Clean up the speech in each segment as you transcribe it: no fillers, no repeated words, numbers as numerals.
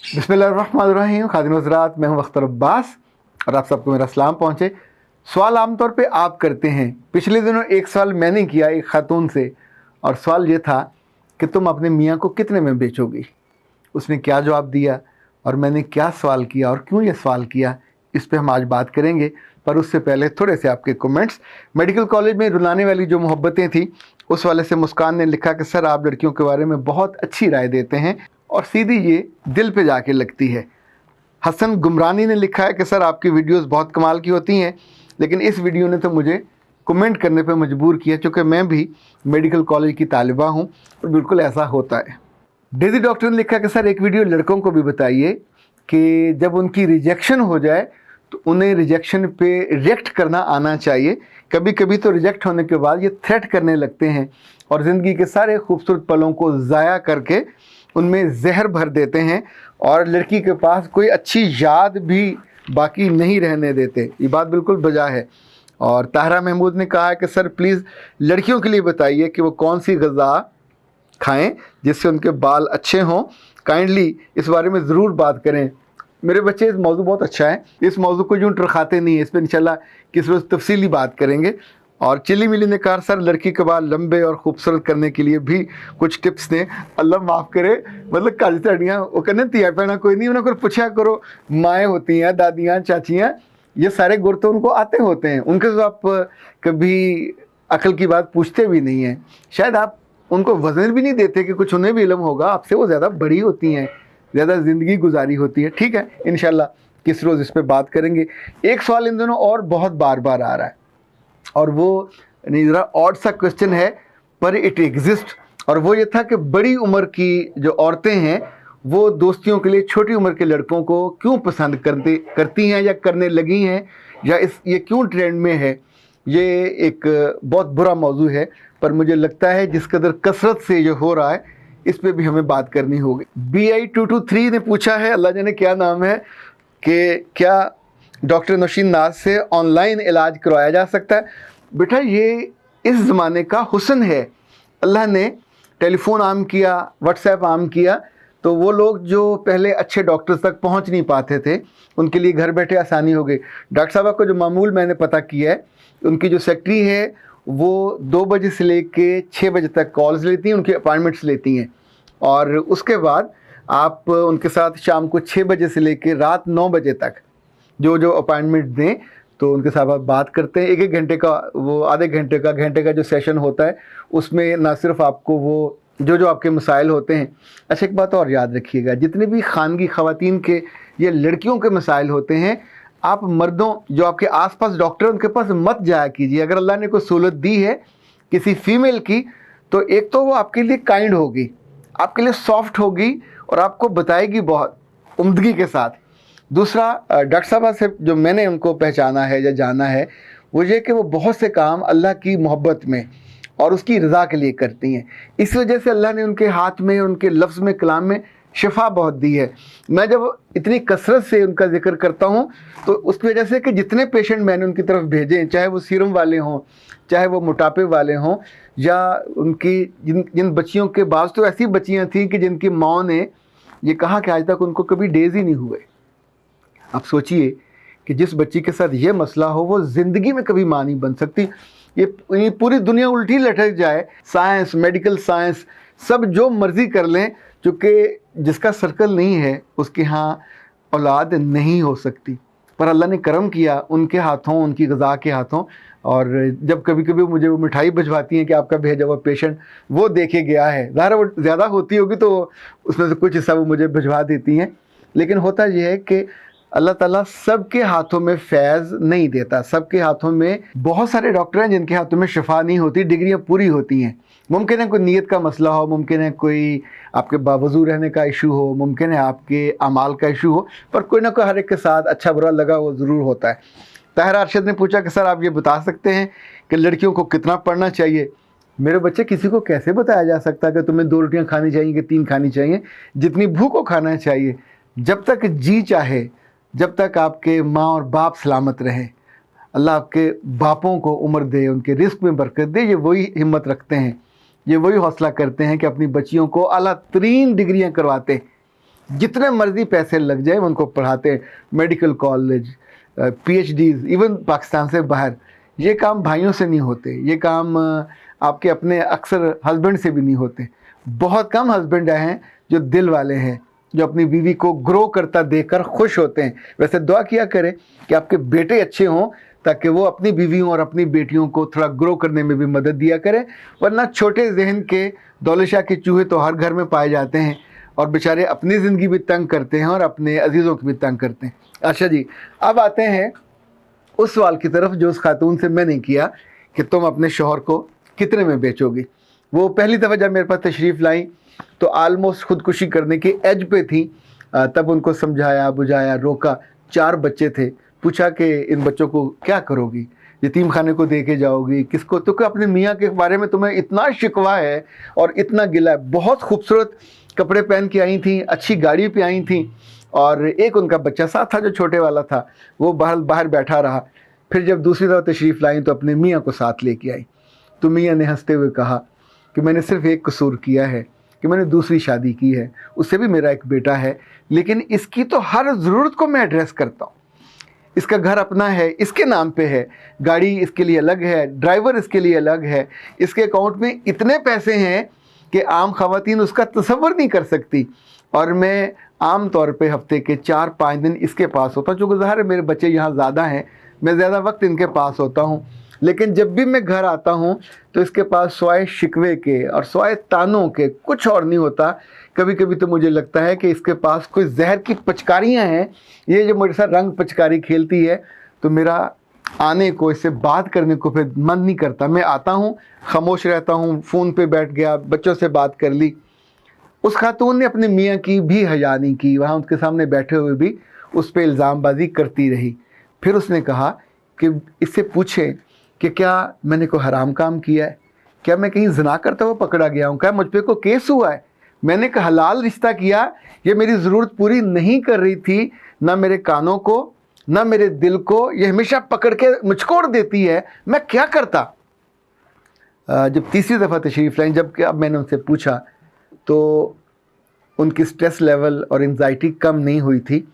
बिस्मिल्लाहिर्रहमानिर्रहीम। खादिम हज़रात, मैं हूँ अख्तर अब्बास और आप सबको मेरा सलाम पहुँचे। सवाल आमतौर पे आप करते हैं। पिछले दिनों एक सवाल मैंने किया एक ख़ातून से, और सवाल ये था कि तुम अपने मियाँ को कितने में बेचोगी। उसने क्या जवाब दिया और मैंने क्या सवाल किया और क्यों ये सवाल किया, इस पे हम आज बात करेंगे। पर उससे पहले थोड़े से आपके कमेंट्स। मेडिकल कॉलेज में रुलाने वाली जो मोहब्बतें थी, उस वाले से मुस्कान ने लिखा कि सर आप लड़कियों के बारे में बहुत अच्छी राय देते हैं और सीधी ये दिल पे जाके लगती है। हसन गुमरानी ने लिखा है कि सर आपकी वीडियोस बहुत कमाल की होती हैं, लेकिन इस वीडियो ने तो मुझे कमेंट करने पे मजबूर किया, चूँकि मैं भी मेडिकल कॉलेज की तालिबा हूँ और बिल्कुल ऐसा होता है। डेजी डॉक्टर ने लिखा कि सर एक वीडियो लड़कों को भी बताइए कि जब उनकी रिजेक्शन हो जाए तो उन्हें रिजेक्शन पे रिएक्ट करना आना चाहिए। कभी कभी तो रिजेक्ट होने के बाद ये थ्रेट करने लगते हैं और ज़िंदगी के सारे खूबसूरत पलों को ज़ाया करके उनमें जहर भर देते हैं और लड़की के पास कोई अच्छी याद भी बाकी नहीं रहने देते। ये बात बिल्कुल बजा है। और ताहरा महमूद ने कहा है कि सर प्लीज़ लड़कियों के लिए बताइए कि वो कौन सी ग़िज़ा खाएं जिससे उनके बाल अच्छे हों। काइंडली इस बारे में ज़रूर बात करें। मेरे बच्चे, इस मौजू बहुत अच्छा है, इस मौजू को यूँ टरखाते नहीं है, इस पर इंशाल्लाह किसी रोज़ तफसीली बात करेंगे। और चिली मिली ने कहा सर लड़की के बाल लंबे और खूबसूरत करने के लिए भी कुछ टिप्स दें। अल्लाह माफ़ करे, मतलब कल तड़ियाँ वो कहने तिया पैना कोई नहीं, उन्हें पूछा करो। माएँ होती हैं, दादियाँ, चाचियाँ, ये सारे गुर तो उनको आते होते हैं, उनके तो आप कभी अकल की बात पूछते भी नहीं हैं। शायद आप उनको वज़न भी नहीं देते कि कुछ उन्हें भी इल्म होगा, आपसे वो ज़्यादा बड़ी होती हैं, ज़्यादा ज़िंदगी गुजारी होती है। ठीक है, इंशाल्लाह किस रोज़ इस पर बात करेंगे। एक सवाल इन दोनों और बहुत बार बार आ रहा है और वो ज़रा ऑड सा क्वेश्चन है पर इट एग्जिस्ट, और वो ये था कि बड़ी उम्र की जो औरतें हैं वो दोस्तियों के लिए छोटी उम्र के लड़कों को क्यों पसंद करती हैं या करने लगी हैं, या ये क्यों ट्रेंड में है। ये एक बहुत बुरा मौजू है, पर मुझे लगता है जिस कदर कसरत से ये हो रहा है इस पे भी हमें बात करनी होगी। BI223 ने पूछा है, अल्लाह जाने क्या नाम है, कि क्या डॉक्टर नौशीन नाज से ऑनलाइन इलाज करवाया जा सकता है। बेटा ये इस ज़माने का हुस्न है। अल्लाह ने टेलीफोन आम किया, व्हाट्सएप आम किया, तो वो लोग जो पहले अच्छे डॉक्टर्स तक पहुंच नहीं पाते थे उनके लिए घर बैठे आसानी हो गई। डॉक्टर साहब को जो मामूल मैंने पता किया है, उनकी जो सेक्रेटरी है वो 2 बजे से लेके 6 बजे तक कॉल्स लेती हैं, उनके अपॉइंटमेंट्स लेती हैं, और उसके बाद आप उनके साथ शाम को 6 बजे से लेके रात 9 बजे तक जो अपॉइंटमेंट दें तो उनके साथ आप बात करते हैं। 1-1 घंटे का, वो आधे घंटे का जो सेशन होता है उसमें ना सिर्फ आपको वो जो आपके मसाइल होते हैं। अच्छा, एक बात और याद रखिएगा, जितने भी खानगी ख़वातीन के या लड़कियों के मसाइल होते हैं, आप मर्दों जो आपके आसपास डॉक्टर हैं उनके पास मत जाया कीजिए। अगर अल्लाह ने कोई सहूलत दी है किसी फीमेल की, तो एक तो वो आपके लिए काइंड होगी, आपके लिए सॉफ्ट होगी और आपको बताएगी बहुत उम्दगी के साथ। दूसरा, डॉक्टर साहबा से जो मैंने उनको पहचाना है या जाना है, वो ये कि वो बहुत से काम अल्लाह की मोहब्बत में और उसकी रज़ा के लिए करती हैं। इस वजह से अल्लाह ने उनके हाथ में, उनके लफ्ज़ में, कलाम में शिफा बहुत दी है। मैं जब इतनी कसरत से उनका जिक्र करता हूँ तो उसकी वजह से कि जितने पेशेंट मैंने उनकी तरफ भेजे, चाहे वो सीरम वाले हों, चाहे वो मोटापे वाले हों, या उनकी जिन बच्चियों के बाज़ तो ऐसी बच्चियाँ थीं कि जिनकी माँ ने ये कहा कि आज तक उनको कभी डेज़ ही नहीं हुए। आप सोचिए कि जिस बच्ची के साथ ये मसला हो वो ज़िंदगी में कभी माँ नहीं बन सकती। ये पूरी दुनिया उल्टी लटक जाए, साइंस, मेडिकल साइंस, सब जो मर्ज़ी कर लें, चूँकि जिसका सर्कल नहीं है उसके यहाँ औलाद नहीं हो सकती। पर अल्लाह ने करम किया उनके हाथों, उनकी ग़िज़ा के हाथों। और जब कभी कभी मुझे वो मिठाई भिजवाती हैं कि आपका भेजा हुआ पेशेंट वो देखे गया है, ज़ाहिर वो ज़्यादा होती होगी तो उसमें से कुछ हिस्सा वो मुझे भिजवा देती हैं। लेकिन होता यह है कि अल्लाह ताला सबके हाथों में फैज़ नहीं देता। सबके हाथों में, बहुत सारे डॉक्टर हैं जिनके हाथों में शिफा नहीं होती, डिग्रियां पूरी होती हैं। मुमकिन है कोई नीयत का मसला हो, मुमकिन है कोई आपके बावजू रहने का इशू हो, मुमकिन है आपके अमाल का इशू हो, पर कोई ना कोई हर एक के साथ अच्छा बुरा लगा वो ज़रूर होता है। ताहिरा अरशद ने पूछा कि सर आप ये बता सकते हैं कि लड़कियों को कितना पढ़ना चाहिए। मेरे बच्चे, किसी को कैसे बताया जा सकता है कि तुम्हें 2 रोटियाँ खानी चाहिए कि 3 खानी चाहिए, जितनी भूख को खाना चाहिए। जब तक जी चाहे, जब तक आपके माँ और बाप सलामत रहे, अल्लाह आपके बापों को उम्र दे, उनके रिस्क में बरकत दे, ये वही हिम्मत रखते हैं, ये वही हौसला करते हैं कि अपनी बच्चियों को आला तरीन डिग्रियाँ करवाते। जितने मर्जी पैसे लग जाए उनको पढ़ाते हैं, medical college, PhDs, even Pakistan से बाहर। ये काम भाइयों से नहीं होते, ये काम आपके अपने अक्सर हस्बैंड से भी नहीं होते। बहुत कम हस्बैंड हैं जो दिल वाले हैं, जो अपनी बीवी को ग्रो करता देखकर खुश होते हैं। वैसे दुआ किया करें कि आपके बेटे अच्छे हों, ताकि वो अपनी बीवियों और अपनी बेटियों को थोड़ा ग्रो करने में भी मदद दिया करें, वरना छोटे जहन के दौलतशाह के चूहे तो हर घर में पाए जाते हैं, और बेचारे अपनी ज़िंदगी भी तंग करते हैं और अपने अजीज़ों की भी तंग करते हैं। अच्छा जी, अब आते हैं उस सवाल की तरफ जो उस खातून से मैंने किया कि तुम अपने शौहर को कितने में बेचोगी। वो पहली दफ़ा जब मेरे पास तशरीफ़ लाई तो आलमोस्ट ख़ुदकुशी करने की एज पे थी। तब उनको समझाया, बुझाया, रोका। 4 बच्चे थे। पूछा कि इन बच्चों को क्या करोगी, यतीम खाने को दे के जाओगी, किसको? तो अपने मियाँ के बारे में तुम्हें इतना शिकवा है और इतना गिला है। बहुत खूबसूरत कपड़े पहन के आई थी, अच्छी गाड़ी पे आई थी, और एक उनका बच्चा साथ था जो छोटे वाला था, वो बाहर बैठा रहा। फिर जब दूसरी दफ़ा तशरीफ़ लाई तो अपने मियाँ को साथ लेके आई। तो मियाँ ने हंसते हुए कहा कि मैंने सिर्फ़ एक कसूर किया है कि मैंने दूसरी शादी की है, उससे भी मेरा एक बेटा है, लेकिन इसकी तो हर ज़रूरत को मैं एड्रेस करता हूँ। इसका घर अपना है, इसके नाम पे है, गाड़ी इसके लिए अलग है, ड्राइवर इसके लिए अलग है, इसके अकाउंट में इतने पैसे हैं कि आम ख़वातीन उसका तसव्वुर नहीं कर सकती। और मैं आम तौर पे हफ्ते के 4-5 दिन इसके पास होता हूँ, चूँकि ज़ाहिर है मेरे बच्चे यहाँ ज़्यादा हैं, मैं ज़्यादा वक्त इनके पास होता हूँ। लेकिन जब भी मैं घर आता हूँ तो इसके पास स्वाय शिकवे के और स्वाय तानों के कुछ और नहीं होता। कभी कभी तो मुझे लगता है कि इसके पास कोई जहर की पिचकारियाँ हैं। ये जो मेरे साथ रंग पिचकारी खेलती है तो मेरा आने को, इससे बात करने को फिर मन नहीं करता। मैं आता हूँ, खामोश रहता हूँ, फ़ोन पे बैठ गया, बच्चों से बात कर ली। उस खातून ने अपने मियाँ की भी हया नहीं की, वहाँ उसके सामने बैठे हुए भी उस पर इल्ज़ामबाजी करती रही। फिर उसने कहा कि इससे पूछें कि क्या मैंने कोई हराम काम किया है, क्या मैं कहीं ज़िना करता हुआ पकड़ा गया हूँ, क्या मुझ पे कोई केस हुआ है, मैंने एक हलाल रिश्ता किया, ये मेरी ज़रूरत पूरी नहीं कर रही थी, ना मेरे कानों को ना मेरे दिल को, ये हमेशा पकड़ के मुझकोड़ देती है, मैं क्या करता। जब तीसरी दफ़ा तशरीफ़ लाई, जब कि अब मैंने उनसे पूछा तो उनकी स्ट्रेस लेवल और एंजाइटी कम नहीं हुई थी।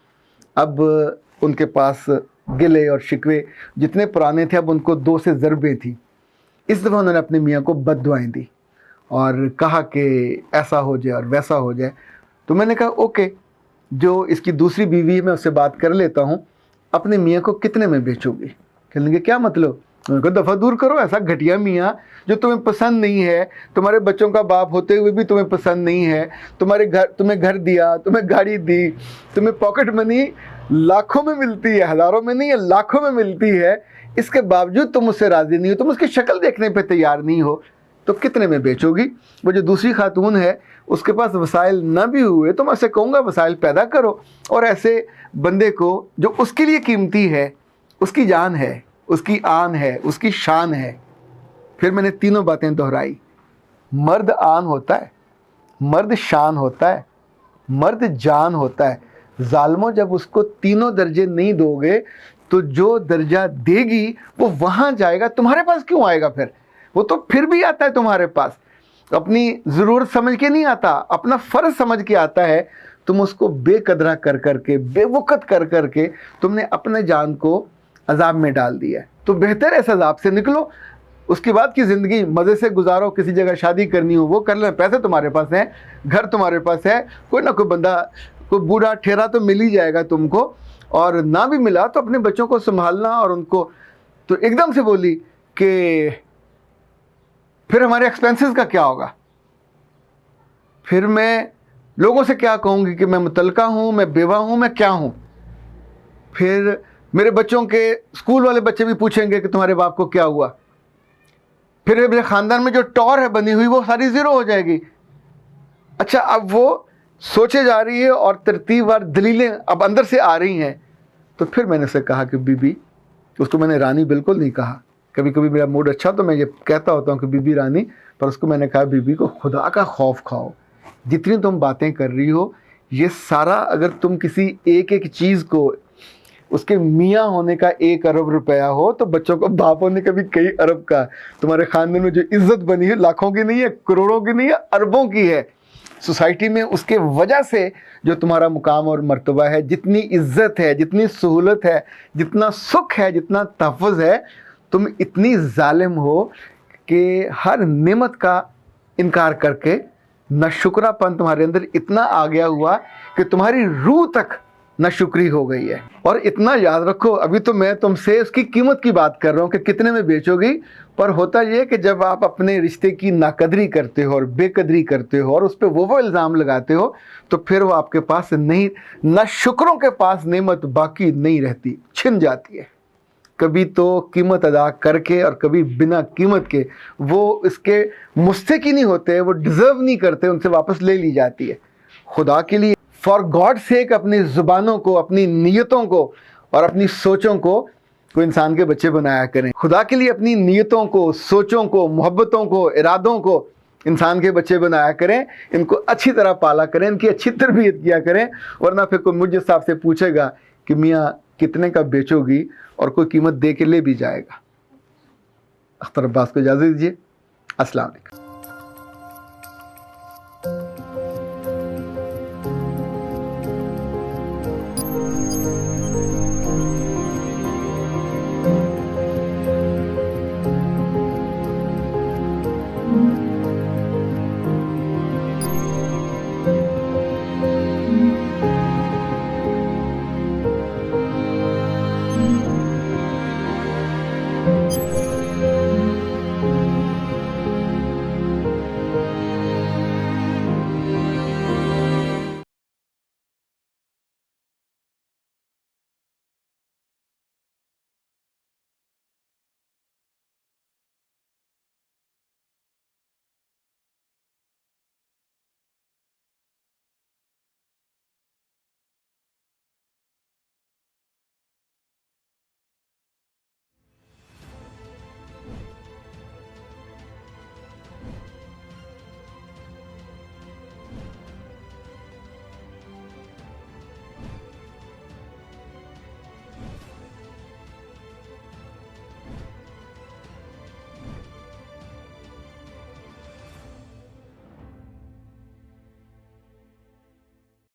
अब उनके पास गिले और शिकवे जितने पुराने थे अब उनको 2 से ज़रबें थी। इस दफ़ा उन्होंने अपने मियाँ को बद्दुआएं दी और कहा कि ऐसा हो जाए और वैसा हो जाए। तो मैंने कहा ओके, जो इसकी दूसरी बीवी है मैं उससे बात कर लेता हूँ, अपने मियाँ को कितने में बेचोगी? कहेंगे क्या मतलब? उनको दफ़ा दूर करो, ऐसा घटिया मियाँ जो तुम्हें पसंद नहीं है, तुम्हारे बच्चों का बाप होते हुए भी तुम्हें पसंद नहीं है, तुम्हें घर दिया, तुम्हें गाड़ी दी, तुम्हें पॉकेट मनी लाखों में मिलती है, हज़ारों में नहीं है, लाखों में मिलती है, इसके बावजूद तुम उससे राज़ी नहीं हो, तुम उसकी शक्ल देखने पे तैयार नहीं हो, तो कितने में बेचोगी? वो जो दूसरी खातून है उसके पास वसाइल ना भी हुए तो मैं उससे कहूँगा वसाइल पैदा करो, और ऐसे बंदे को जो उसके लिए कीमती है, उसकी जान है, उसकी आन है, उसकी शान है। फिर मैंने तीनों बातें दोहराई। मर्द आन होता है, मर्द शान होता है, मर्द जान होता है। जालिमों, जब उसको तीनों दर्जे नहीं दोगे तो जो दर्जा देगी वो वहाँ जाएगा, तुम्हारे पास क्यों आएगा? फिर वो तो फिर भी आता है तुम्हारे पास, अपनी ज़रूरत समझ के नहीं आता, अपना फ़र्ज़ समझ के आता है। तुम उसको बेकदरा कर करके, बेवकत कर करके तुमने अपने जान को अजाब में डाल दिया है। तो बेहतर है इस अजाब से निकलो, उसके बाद की ज़िंदगी मज़े से गुजारो। किसी जगह शादी करनी हो वो कर लेना, पैसे तुम्हारे पास हैं, घर तुम्हारे पास है, कोई ना कोई बंदा, कोई बूढ़ा ठेरा तो मिल ही जाएगा तुमको, और ना भी मिला तो अपने बच्चों को संभालना। और उनको तो एकदम से बोली कि फिर हमारे एक्सपेंसेस का क्या होगा? फिर मैं लोगों से क्या कहूँगी कि मैं मुतलका हूँ, मैं बेवा हूँ, मैं क्या हूँ? फिर मेरे बच्चों के स्कूल वाले बच्चे भी पूछेंगे कि तुम्हारे बाप को क्या हुआ? फिर मेरे ख़ानदान में जो टौर है बनी हुई वो सारी ज़ीरो हो जाएगी। अच्छा, अब वो सोचे जा रही है और तरतीबवार दलीलें अब अंदर से आ रही हैं। तो फिर मैंने उसे कहा कि बीबी, उसको मैंने रानी बिल्कुल नहीं कहा, कभी कभी मेरा मूड अच्छा तो मैं ये कहता होता हूँ कि बीबी रानी, पर उसको मैंने कहा बीबी को खुदा का खौफ खाओ, जितनी तुम बातें कर रही हो ये सारा, अगर तुम किसी एक एक चीज़ को, उसके मियाँ होने का 1 अरब रुपया हो तो बच्चों को बाप होने का भी कई अरब का। तुम्हारे ख़ानदान में जो इज़्ज़त बनी है लाखों की नहीं है, करोड़ों की नहीं है, अरबों की है। सोसाइटी में उसके वजह से जो तुम्हारा मुकाम और मर्तबा है, जितनी इज्जत है, जितनी सहूलत है, जितना सुख है, जितना तहफ़्फ़ुज़ है, तुम इतनी जालिम हो कि हर नेमत का इनकार करके नाशुक्रापन तुम्हारे अंदर इतना आ गया हुआ कि तुम्हारी रूह तक नाशुक्री हो गई है। और इतना याद रखो, अभी तो मैं तुमसे उसकी कीमत की बात कर रहा हूँ कि कितने में बेचोगी, पर होता ये है कि जब आप अपने रिश्ते की नाकदरी करते हो और बेकदरी करते हो और उस पर वो इल्ज़ाम लगाते हो, तो फिर वो आपके पास नहीं, नाशुक्रों के पास नेमत बाकी नहीं रहती, छिन जाती है। कभी तो कीमत अदा करके और कभी बिना कीमत के, वो इसके मुस्तहिक ही नहीं होते, वो डिज़र्व नहीं करते, उनसे वापस ले ली जाती है। खुदा के लिए, फॉर गॉड सेक, अपनी ज़ुबानों को, अपनी नीयतों को और अपनी सोचों को इंसान के बच्चे बनाया करें। खुदा के लिए अपनी नीयतों को, सोचों को, मोहब्बतों को, इरादों को इंसान के बच्चे बनाया करें। इनको अच्छी तरह पाला करें, इनकी अच्छी तरबियत किया करें, वरना फिर कोई मुझे साहब से पूछेगा कि मियाँ कितने का बेचोगी, और कोई कीमत दे के ले भी जाएगा। अख्तर अब्बास को इजाज़त दीजिए। अस्सलाम वालेकुम।